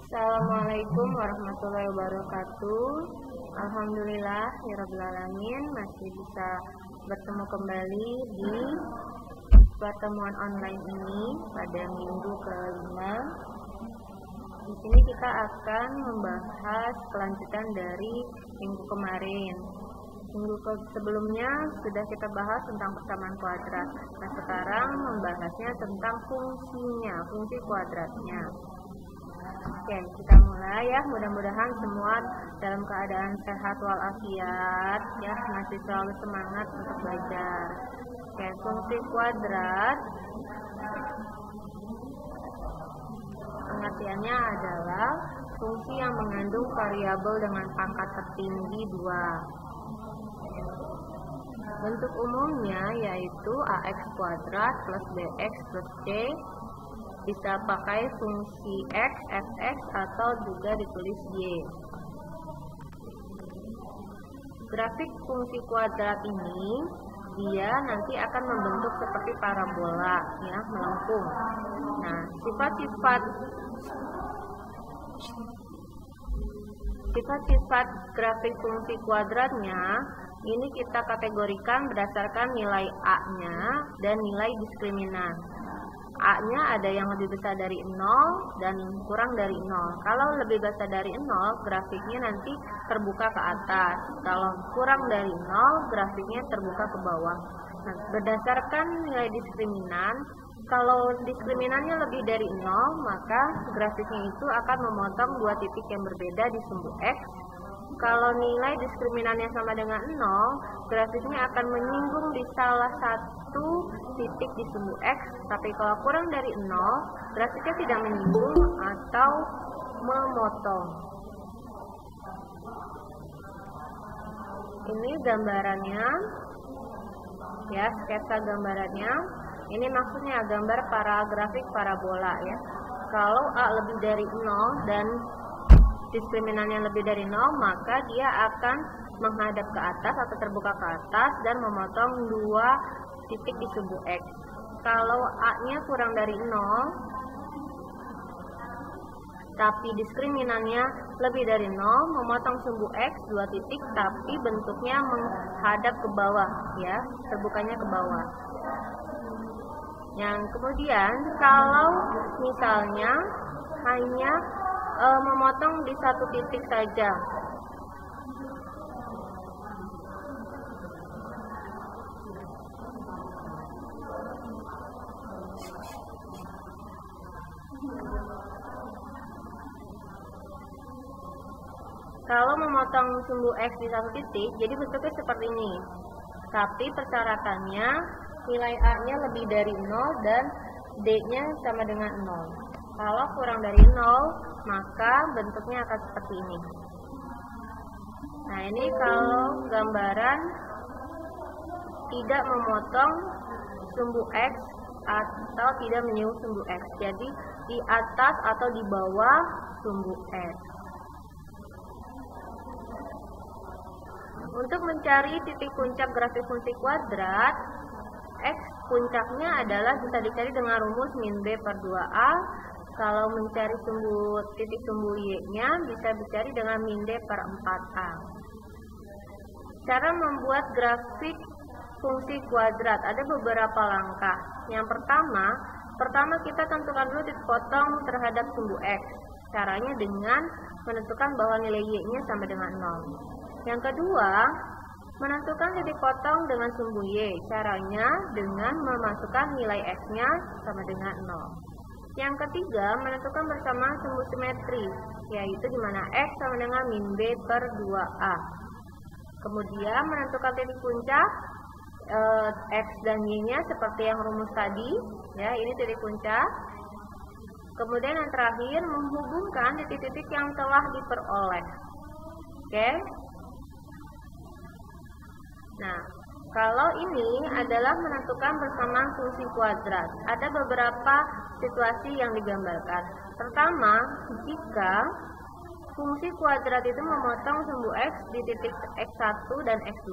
Assalamualaikum warahmatullahi wabarakatuh. Alhamdulillahirrabbilalamin, masih bisa bertemu kembali di pertemuan online ini pada minggu ke-5. Di sini kita akan membahas kelanjutan dari minggu kemarin. Minggu sebelumnya sudah kita bahas tentang persamaan kuadrat. Nah, sekarang membahasnya tentang fungsinya, fungsi kuadratnya. Oke, kita mulai ya. Mudah-mudahan semua dalam keadaan sehat walafiat ya, masih selalu semangat untuk belajar. Oke, fungsi kuadrat pengertiannya adalah fungsi yang mengandung variabel dengan pangkat tertinggi 2. Bentuk umumnya yaitu ax kuadrat plus bx plus c. Bisa pakai fungsi x, fx, atau juga ditulis y. Grafik fungsi kuadrat ini dia nanti akan membentuk seperti parabola ya, melengkung. Nah, sifat-sifat grafik fungsi kuadratnya ini kita kategorikan berdasarkan nilai a-nya dan nilai diskriminan. A-nya ada yang lebih besar dari 0 dan kurang dari 0. Kalau lebih besar dari 0, grafiknya nanti terbuka ke atas. Kalau kurang dari 0, grafiknya terbuka ke bawah. Nah, berdasarkan nilai diskriminan, kalau diskriminannya lebih dari 0, maka grafiknya itu akan memotong dua titik yang berbeda di sumbu X. Kalau nilai diskriminannya sama dengan 0, grafiknya akan menyinggung di salah satu titik di sumbu X. Tapi kalau kurang dari 0, grafiknya tidak menyinggung atau memotong. Ini gambarannya, ya, sketsa gambarannya. Ini maksudnya gambar grafik parabola ya. Kalau A lebih dari 0 dan diskriminannya lebih dari 0, maka dia akan menghadap ke atas atau terbuka ke atas dan memotong dua titik di sumbu X. Kalau A-nya kurang dari 0, tapi diskriminannya lebih dari 0, memotong sumbu X dua titik, tapi bentuknya menghadap ke bawah ya, terbukanya ke bawah. Yang kemudian kalau misalnya hanya memotong di satu titik saja, kalau memotong sumbu X di satu titik, jadi bentuknya seperti ini. Tapi persyaratannya nilai A-nya lebih dari 0 dan D-nya sama dengan 0. Kalau kurang dari 0, maka bentuknya akan seperti ini. Nah, ini kalau gambaran tidak memotong sumbu X atau tidak menyinggung sumbu X. Jadi di atas atau di bawah sumbu X. Untuk mencari titik puncak grafik fungsi kuadrat, X puncaknya adalah bisa dicari dengan rumus min B per 2A. Kalau mencari titik sumbu Y-nya bisa dicari dengan min D per 4A. Cara membuat grafik fungsi kuadrat ada beberapa langkah. Yang pertama kita tentukan dulu titik potong terhadap sumbu X. Caranya dengan menentukan bahwa nilai Y-nya sama dengan 0. Yang kedua, menentukan titik potong dengan sumbu Y. Caranya dengan memasukkan nilai X-nya sama dengan 0. Yang ketiga, menentukan bersamaan sumbu simetri, yaitu di mana X sama dengan min B per 2A. Kemudian menentukan titik puncak X dan Y-nya seperti yang rumus tadi, ya, ini titik puncak. Kemudian yang terakhir, menghubungkan titik-titik yang telah diperoleh. Oke. Nah, kalau ini adalah menentukan bersamaan fungsi kuadrat. Ada beberapa situasi yang digambarkan. Pertama, jika fungsi kuadrat itu memotong sumbu X di titik X1 dan X2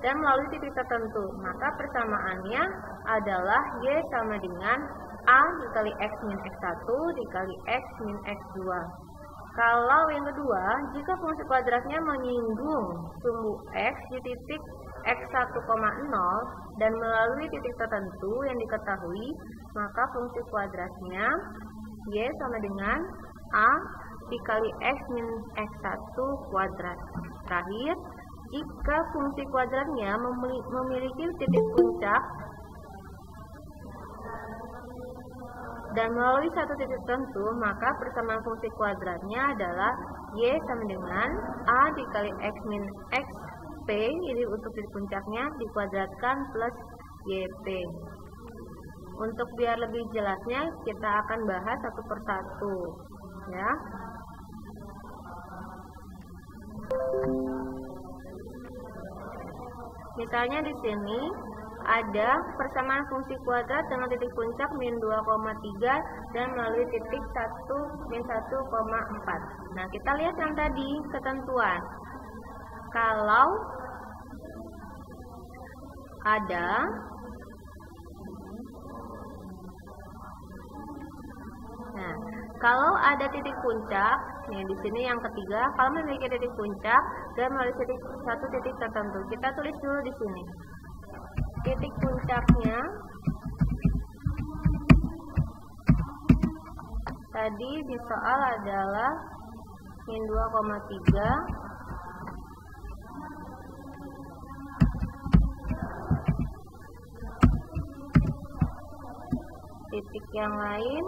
dan melalui titik tertentu, maka persamaannya adalah Y sama dengan A dikali X min X1 dikali X min X2. Kalau yang kedua, jika fungsi kuadratnya menyinggung sumbu X di titik X1,0 dan melalui titik tertentu yang diketahui, maka fungsi kuadratnya Y sama dengan A dikali X min X1 kuadrat. Terakhir, jika fungsi kuadratnya memiliki titik puncak dan melalui satu titik tertentu, maka persamaan fungsi kuadratnya adalah Y sama dengan A dikali X min XP, ini untuk titik puncaknya, dikuadratkan plus YP. Untuk biar lebih jelasnya, kita akan bahas satu persatu, ya. Misalnya di sini ada persamaan fungsi kuadrat dengan titik puncak min 2,3 dan melalui titik 1 min 1,4. Nah, kita lihat yang tadi ketentuan. Kalau ada titik puncak, nih di sini yang ketiga, kalau memiliki titik puncak dan melalui satu titik tertentu, kita tulis dulu di sini. Titik puncaknya tadi di soal adalah min 2,3 titik yang lain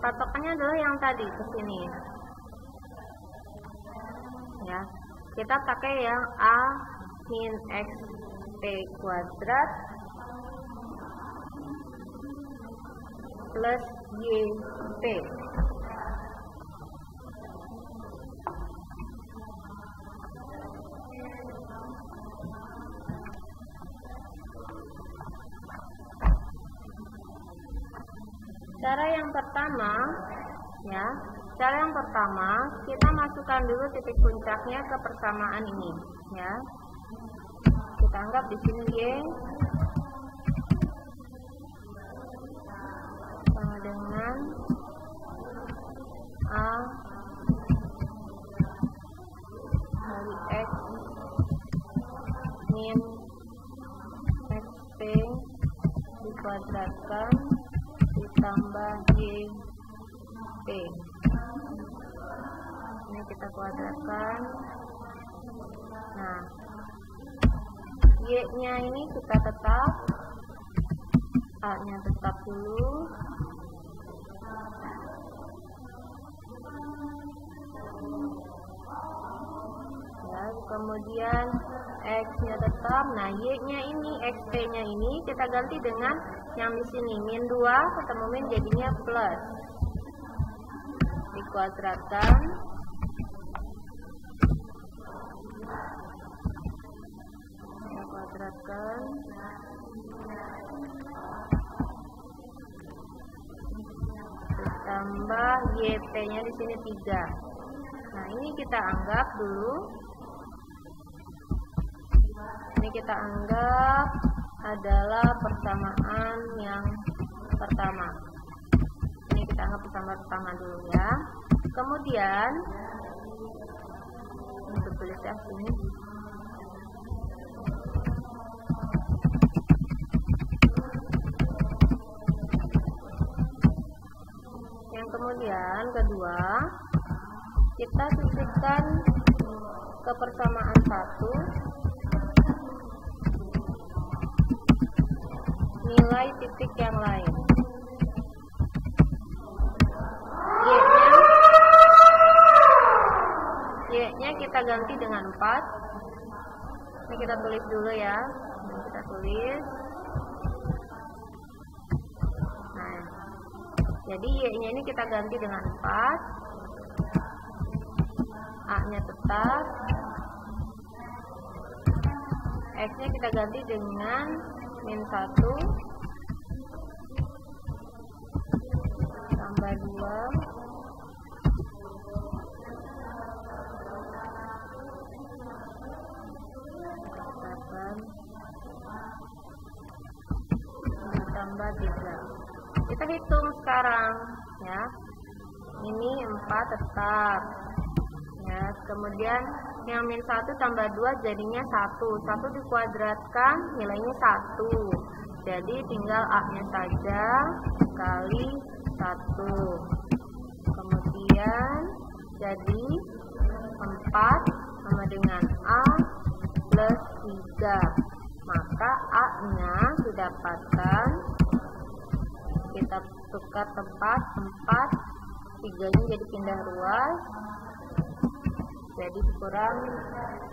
patokannya adalah yang tadi ke sini. Ya, kita pakai yang A min XP kuadrat plus YP. Cara yang pertama, kita masukkan dulu titik puncaknya ke persamaan ini, ya. Kita anggap di sini Y sama dengan A dari X min XP dikuadratkan ditambah YP. Ini kita kuadratkan. Nah, Y-nya ini kita tetap, A-nya tetap dulu. Ya, kemudian X-nya tetap. Nah, Y-nya ini, XP-nya ini kita ganti dengan yang di sini min 2 ketemu min jadinya plus. Dikuadratkan. Ditambah YP-nya di sini 3. Nah, ini kita anggap dulu. Ini kita anggap adalah persamaan yang pertama. Ini kita anggap persamaan pertama dulu, ya. Kemudian untuk tulis ya sini. Yang kemudian kedua, kita sisipkan ke persamaan 1 nilai titik yang lain. Y-nya kita ganti dengan 4. Ini kita tulis dulu ya. Kita tulis. Nah, jadi Y-nya ini kita ganti dengan 4. A-nya tetap. X-nya kita ganti dengan min 1. tambah 2 tambah 3. Kita hitung sekarang ya. Ini 4 tetap ya. Kemudian yang min 1 tambah 2 jadinya 1. 1 dikuadratkan nilainya 1. Jadi tinggal A-nya saja kali 1. Kemudian jadi 4 sama dengan A plus 3. Maka A-nya didapatkan, kita tukar tempat 4, 3-nya jadi pindah ruas, jadi kurang 1.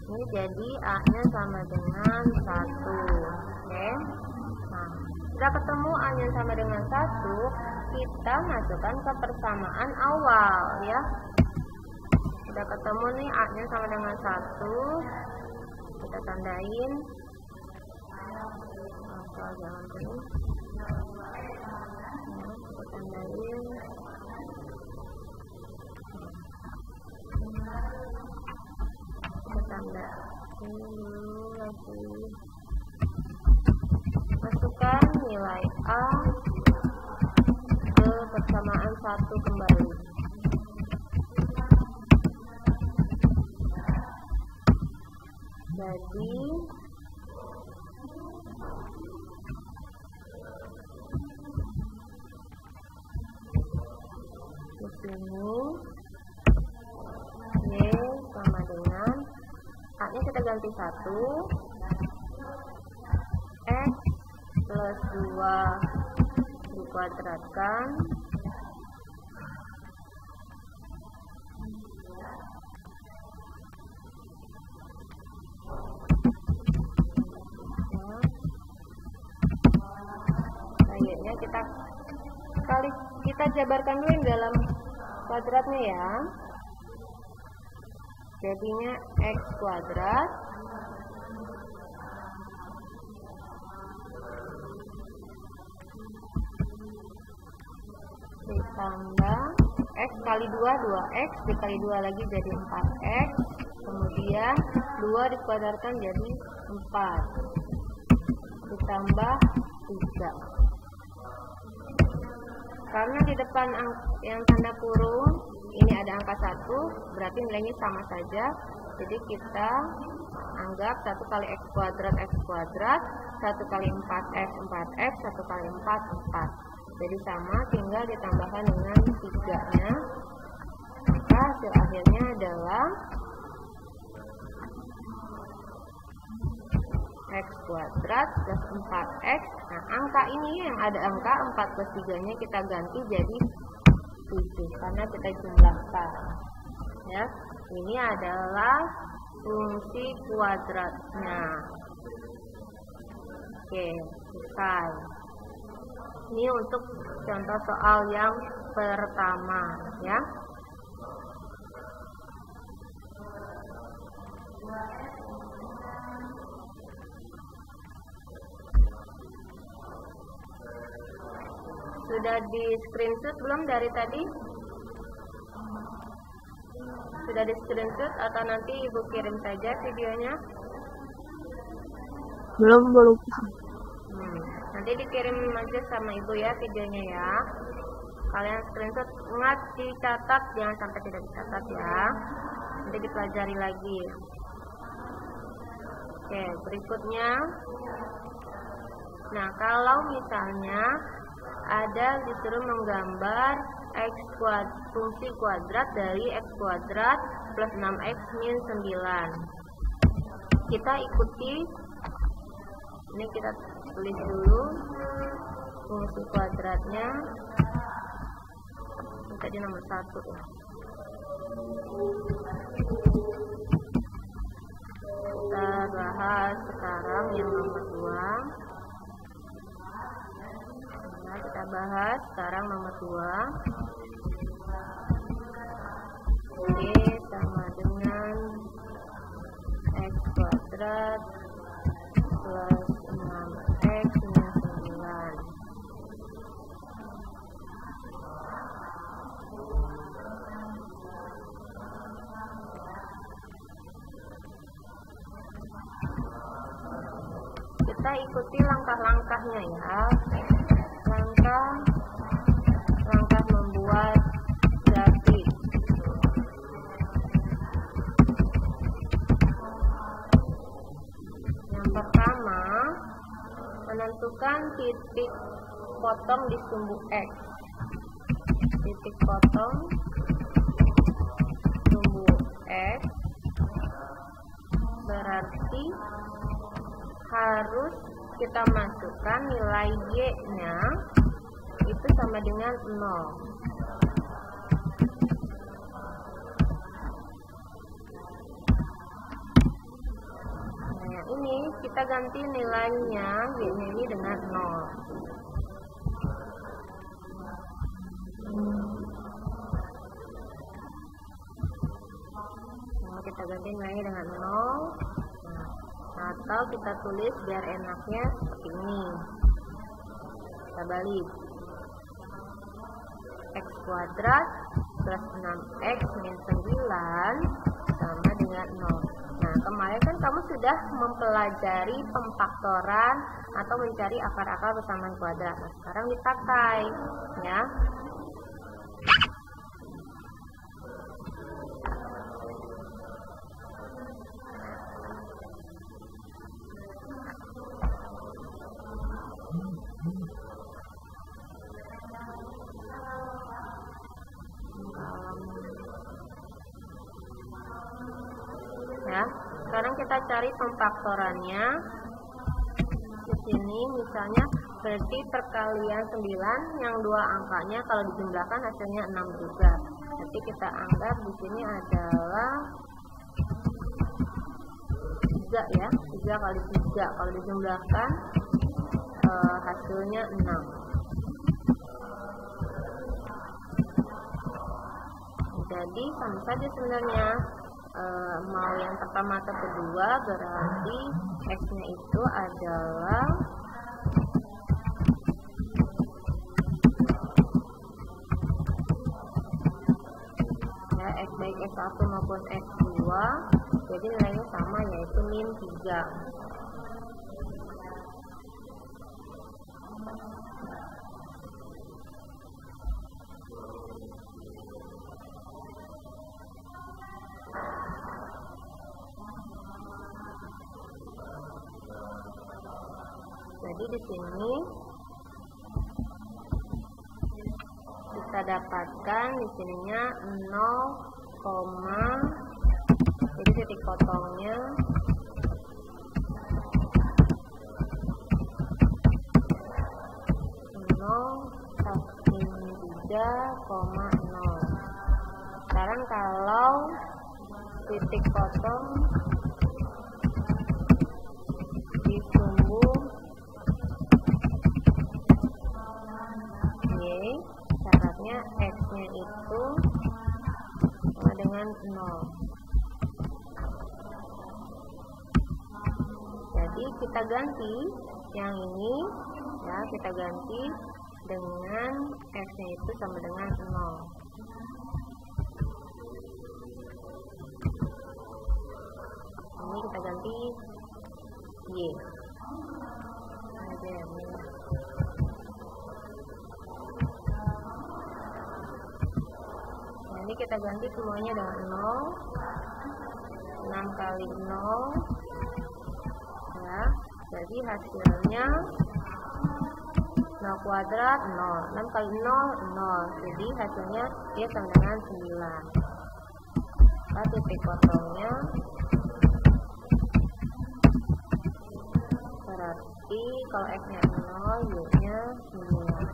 Ini jadi A-nya sama dengan 1. Oke. Nah, sudah ketemu A-nya sama dengan 1, kita masukkan ke persamaan awal ya. Sudah ketemu nih A-nya sama dengan 1. Kita tandain. Asal jangan penuh. Nah, kita tandain. Tanda dulu lagi, masukkan nilai A ke persamaan 1 kembali. Jadi di sini Y sama dengan A-nya kita ganti 1, X plus 2 dikuadratkan, kayaknya kita jabarkan dulu yang dalam kuadratnya ya. Jadinya X kuadrat ditambah X kali 2, 2X dikali 2 lagi jadi 4X, kemudian 2 dikuadratkan jadi 4 ditambah 3. Karena di depan yang tanda kurung ini ada angka 1, berarti nilainya sama saja. Jadi kita anggap 1 kali X kuadrat, 1 kali 4X, 4X, 1 kali 4, 4. Jadi sama, tinggal ditambahkan dengan 3-nya. Maka hasil akhirnya adalah X kuadrat plus 4X. Nah, angka ini yang ada angka 4 plus 3-nya kita ganti jadi 7 karena kita jumlahkan ya. Ini adalah fungsi kuadratnya. Oke, selesai. Ini untuk contoh soal yang pertama ya. Sudah di screenshot belum dari tadi? Sudah di screenshot atau nanti ibu kirim saja videonya? Belum, lupa. Nanti dikirim aja sama ibu ya videonya ya. Kalian screenshot, ingat dicatat, jangan sampai tidak dicatat ya. Nanti dipelajari lagi. Oke, berikutnya. Nah, kalau misalnya ada disuruh menggambar fungsi kuadrat dari X kuadrat plus 6X min 9. Kita ikuti, ini kita tulis dulu fungsi kuadratnya. Ini tadi nomor 1 ya. Kita bahas sekarang yang nomor 2. Nah, kita bahas sekarang nomor 2. Y sama dengan X kuadrat plus 6X minus 9. Kita ikuti langkah-langkahnya ya. Langkah membuat grafik. Yang pertama, menentukan titik potong di sumbu X. Titik potong sumbu X berarti harus kita masukkan nilai Y-nya itu sama dengan 0. Nah, ini kita ganti nilainya Y-nya ini dengan 0. Nah, kita ganti nilainya dengan 0. Atau kita tulis biar enaknya seperti ini. Kita balik. X kuadrat plus 6X minus 9 sama dengan 0. Nah, kemarin kan kamu sudah mempelajari pemfaktoran atau mencari akar-akar persamaan kuadrat. Nah, sekarang dipakai ya. Ya, sekarang kita cari pemfaktorannya. Di sini misalnya berarti perkalian 9 yang 2 angkanya kalau dijumlahkan hasilnya 6 juga. Jadi kita anggap di sini adalah 3 ya. 3 kali 3 kalau dijumlahkan hasilnya 6. Jadi sama saja sebenarnya. Mau yang pertama atau kedua berarti X-nya itu adalah ya, X baik X1 maupun X2, jadi nilainya sama yaitu min 3. Jadi di sini kita dapatkan di sininya 0, jadi titik potongnya 0,3,0. Sekarang kalau titik potong di sumbu Y, syaratnya X-nya itu sama dengan 0. Jadi kita ganti yang ini ya, kita ganti dengan X-nya itu sama dengan 0. Ini kita ganti Y. Nah, ini kita ganti semuanya dengan 0. 6 kali 0 ya, jadi hasilnya 0 kuadrat 0. 6 kali 0 0. Jadi hasilnya dia sama dengan 9. Nah, titik potongnya berarti kalau X-nya 0, Y-nya 9.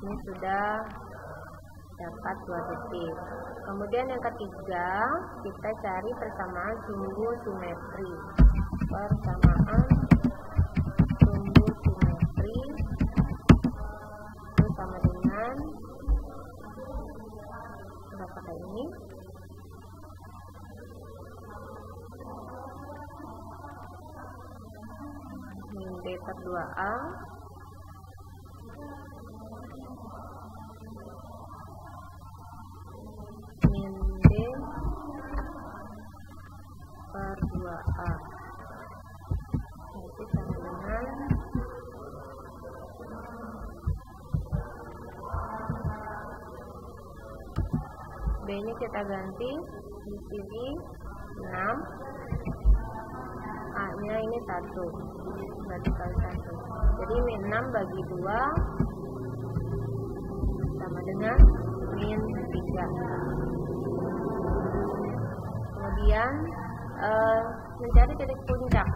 Ini sudah dapat 2 titik. Kemudian yang ketiga, kita cari persamaan sumbu simetri. Persamaan sumbu simetri pakai ini. Min B per 2A min B per 2A itu sama dengan B ini kita ganti di sini 6, A nya ini 1, berarti kali 1, jadi min 6 bagi 2 sama dengan min 3. Kemudian mencari titik puncak.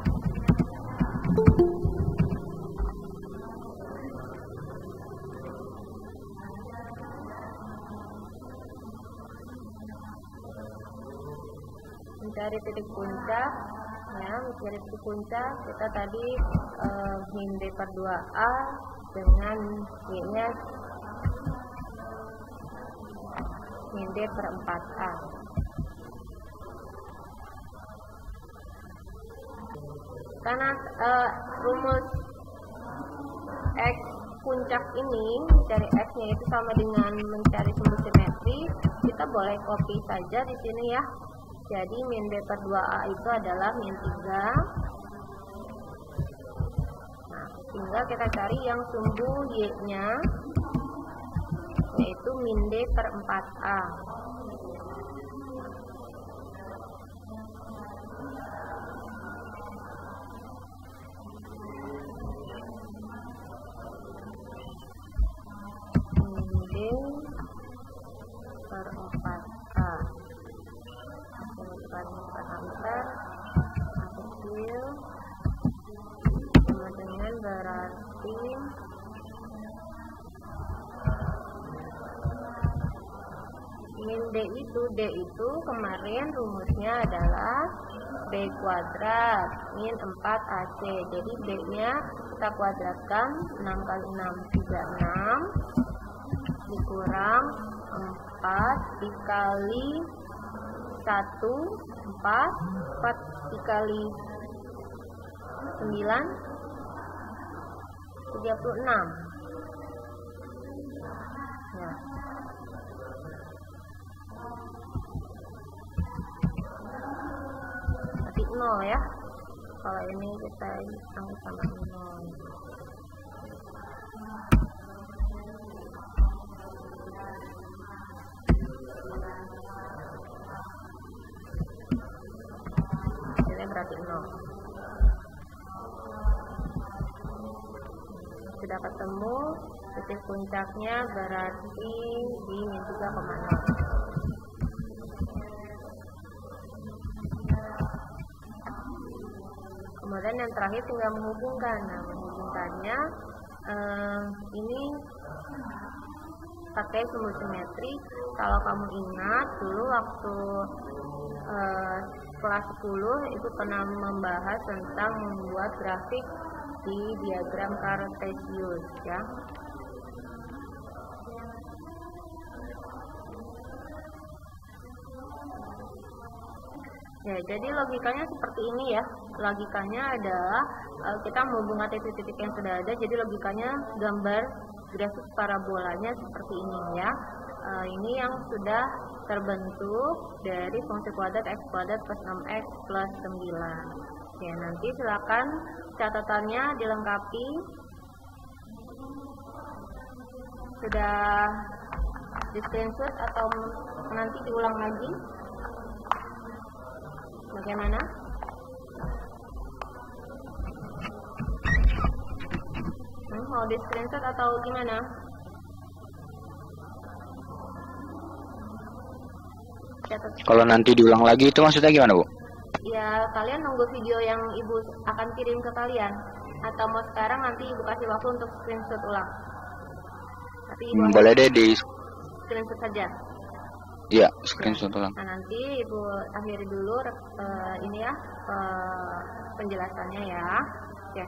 Mencari titik puncak, ya, mencari titik puncak kita tadi min B per 2A dengan Y nya min D per 4A. Karena rumus X puncak ini, mencari X nya itu sama dengan mencari sumbu simetri, kita boleh copy saja di sini ya. Jadi min B per 2A itu adalah min 3. Nah, tinggal kita cari yang sumbu Y nya, yaitu min D per 4A. Min D per 4A. Antar kecil sama dengan berarti min D itu kemarin rumusnya adalah B kuadrat min 4AC. Jadi B nya kita kuadratkan, 6 kali 6 36 dikurang 4 dikali 1 4 dikali 9 36 ya. Berarti 0 ya. Kalau ini kita hitung sama 0. Berarti 0. Sudah ketemu titik puncaknya, berarti di min 3,0. Kemudian yang terakhir tinggal menghubungkan. Nah, menghubungkannya ini pakai sumbu simetri. Kalau kamu ingat dulu waktu kelas 10 itu pernah membahas tentang membuat grafik di diagram Cartesius ya. Ya, jadi logikanya seperti ini ya. Logikanya adalah kita menghubungkan titik-titik yang sudah ada. Jadi logikanya gambar grafik parabolanya seperti ini ya. Ini yang sudah terbentuk dari fungsi kuadrat x kuadrat plus 6x plus 9. Ya, nanti silakan catatannya dilengkapi. Sudah di screenshot atau nanti diulang lagi? Bagaimana? Mau di screenshot atau gimana? Kalau nanti diulang lagi itu maksudnya gimana, Bu? Ya, kalian nunggu video yang Ibu akan kirim ke kalian, atau mau sekarang nanti Ibu kasih waktu untuk screenshot ulang. Tapi Ibu boleh deh di screenshot saja. Iya, screenshot ulang. Nah, nanti Ibu akhiri dulu ini ya penjelasannya ya. Ya.